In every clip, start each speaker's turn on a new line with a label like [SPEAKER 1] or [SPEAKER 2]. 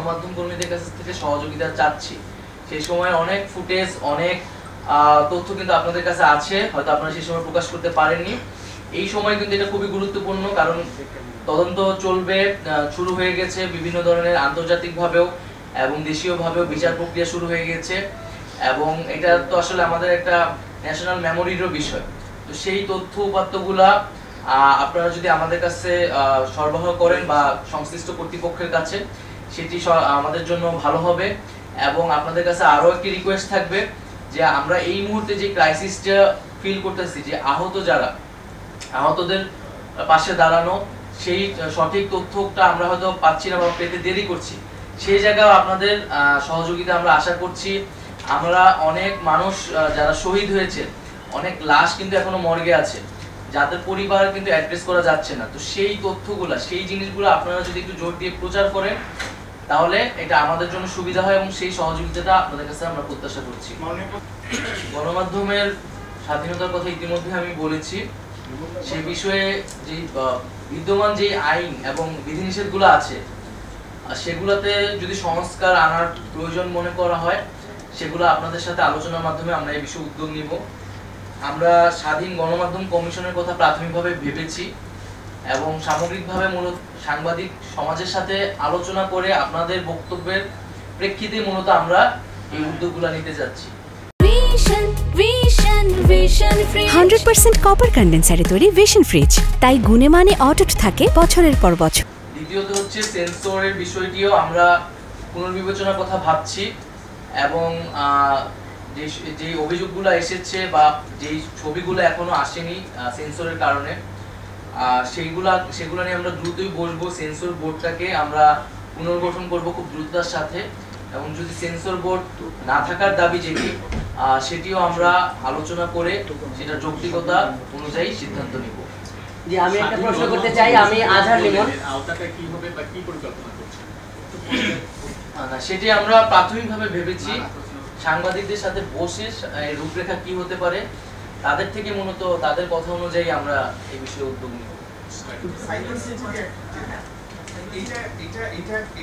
[SPEAKER 1] গণমাধ্যম কর্মীদের কাছ থেকে সহযোগিতা চাচ্ছি। সেই সময় অনেক ফুটেজ, অনেক তথ্য কিন্তু আপনাদের কাছে আছে, হয়তো আপনারা সেই সময় প্রকাশ করতে পারেননি। এই সময় কিন্তু এটা খুবই গুরুত্বপূর্ণ, কারণ তদন্ত চলবে, শুরু হয়ে গেছে বিভিন্ন ধরনের আন্তর্জাতিকভাবেও এবং দেশীয়ভাবেও বিচার প্রক্রিয়া শুরু হয়ে গেছে, এবং এটা তো আসলে আমাদের একটা ন্যাশনাল মেমোরিরও বিষয়। তো সেই তথ্য উপাত্তগুলা আপনারা যদি আমাদের কাছে সরবরাহ করেন বা সংশ্লিষ্ট কর্তৃপক্ষের কাছে, সেটি আমাদের জন্য ভালো হবে। এবং আপনাদের কাছে আরো একটি রিকোয়েস্ট থাকবে যে আমরা এই মুহূর্তে যে ক্রাইসিসটা ফিল করতেছি, যে আহতদের পাশে দাঁড়ানো, সেই সঠিক তথ্যটা আমরা হয়তো পাচ্ছি না বা পেতে দেরি করছি, সেই জায়গায় আপনাদের সহযোগিতা আমরা আশা করছি। আমরা অনেক মানুষ যারা শহীদ হয়েছে, অনেক লাশ কিন্তু এখনো মর্গে আছে, যাদের পরিবার কিন্তু অ্যাড্রেস করা যাচ্ছে না। তো সেই তথ্যগুলা, সেই জিনিসগুলো আপনারা যদি একটু জোর দিয়ে প্রচার করেন, তাহলে এটা আমাদের জন্য সুবিধা হয় এবং সেই সহযোগিতাটা আপনাদের কাছে আমরা প্রত্যাশা করছি। গণমাধ্যমের স্বাধীনতার কথা ইতিমধ্যে আমি বলেছি। সেই বিষয়ে যে বিদ্যমান যে আইন এবং বিধিনিষেধগুলো আছে, সেগুলোতে যদি সংস্কার আনার প্রয়োজন মনে করা হয়, সেগুলো আপনাদের সাথে আলোচনার মাধ্যমে আমরা এই বিষয়ে উদ্যোগ নিব। আমরা স্বাধীন গণমাধ্যম কমিশনের কথা প্রাথমিকভাবে ভেবেছি এবং সামগ্রিকভাবে মূলত সাংবাদিক সমাজের সাথে আলোচনা করে আপনাদের বক্তব্যের প্রেক্ষিতে মূলত আমরা এই উদ্যোগগুলো নিতে যাচ্ছি।
[SPEAKER 2] 100% কপার কন্ডেন্সারে তৈরি ভিশন ফ্রিজ, তাই গুণে মানে অটুট থাকে বছরের পর বছর।
[SPEAKER 1] দ্বিতীয়ত হচ্ছে সেন্সরের বিষয়টিও আমরা পুনর্বিবেচনার কথা ভাবছি, এবং যে অভিযোগগুলো এসেছে বা যেই ছবিগুলো এখনো আসেনি সেন্সরের কারণে, সেগুলো নিয়ে আমরা দ্রুতই বসবো। সেন্সর বোর্ডটাকে আমরা পুনর্গঠন করব খুব দ্রুততার সাথে, এবং যদি সেন্সর বোর্ড না থাকার দাবি যেটি, সেটিও আমরা আলোচনা করে সেটা যৌক্তিকতা অনুযায়ী সিদ্ধান্ত নিব।
[SPEAKER 3] জি, আমি একটা প্রশ্ন করতে চাই। আমি আজহার লিমন,
[SPEAKER 4] আওতাটা কি হবে বা কি পরিকল্পনা করছেন?
[SPEAKER 1] সেটি আমরা প্রাথমিকভাবে ভেবেছি সাংবাদিকদের সাথে বসে রূপরেখা কি হতে পারে, তাদের থেকে মূলত তাদের কথা অনুযায়ী আমরা এই বিষয়ে উদ্যোগ নিব।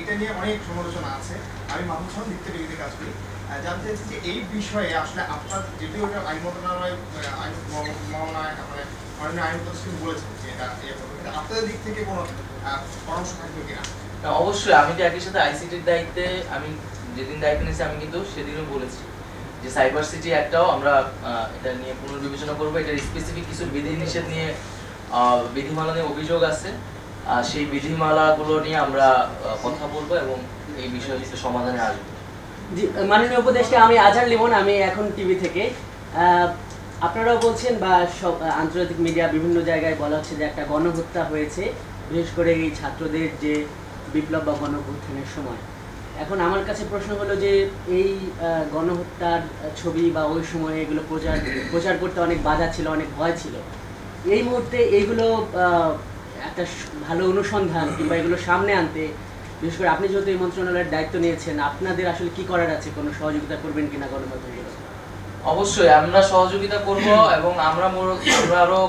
[SPEAKER 5] এটা নিয়ে অনেক সমালোচনা আছে। আমি মাহমুদ খান লিখতে টিভিতে কাজ করি, জানতে চাইছি যে এই বিষয়ে আসলে আপনার যেটি ওটা আইন মন্ত্রণালয় আইন বলেছেন যে এটা আপনাদের দিক থেকে কোনো পরামর্শ থাকবে কিনা?
[SPEAKER 1] অবশ্যই, আমি তো একই সাথে আইসিটির দায়িত্বে, আমি যেদিন দায়িত্ব নিয়েছি আমি কিন্তু সেদিনও বলেছি যে সাইবার সিটি একটাও আমরা এটা নিয়ে পুনর্বিবেচনা করবো। এটার স্পেসিফিক কিছু বিধিনিষেধ নিয়ে, বিধিমালা নিয়ে অভিযোগ আছে, সেই বিধিমালাগুলো নিয়ে আমরা কথা বলবো এবং এই বিষয়ে কিছু সমাধানে আসবো।
[SPEAKER 3] জি, মাননীয় উপদেষ্টা, আমি আজহার লিমন, আমি এখন টিভি থেকে। আপনারাও বলছেন বা সব আন্তর্জাতিক মিডিয়া বিভিন্ন জায়গায় বলা হচ্ছে যে একটা গণহত্যা হয়েছে, বিশেষ করে এই ছাত্রদের যে বিপ্লব বা গণঅভ্যুত্থানের সময়। এখন আমার কাছে প্রশ্ন হলো যে এই গণহত্যার ছবি বা ওই সময় এগুলো প্রচার করতে অনেক বাধা ছিল, অনেক ভয় ছিল। এই মুহূর্তে এইগুলো একটা ভালো অনুসন্ধান কিংবা এগুলো সামনে আনতে, বিশেষ করে আপনি যেহেতু এই মন্ত্রণালয়ের দায়িত্ব নিয়েছেন, আপনাদের আসলে কি করার আছে? কোনো সহযোগিতা করবেন কিনা গণমাধ্যমগুলো?
[SPEAKER 1] অবশ্যই আমরা সহযোগিতা করব এবং আমরা আরো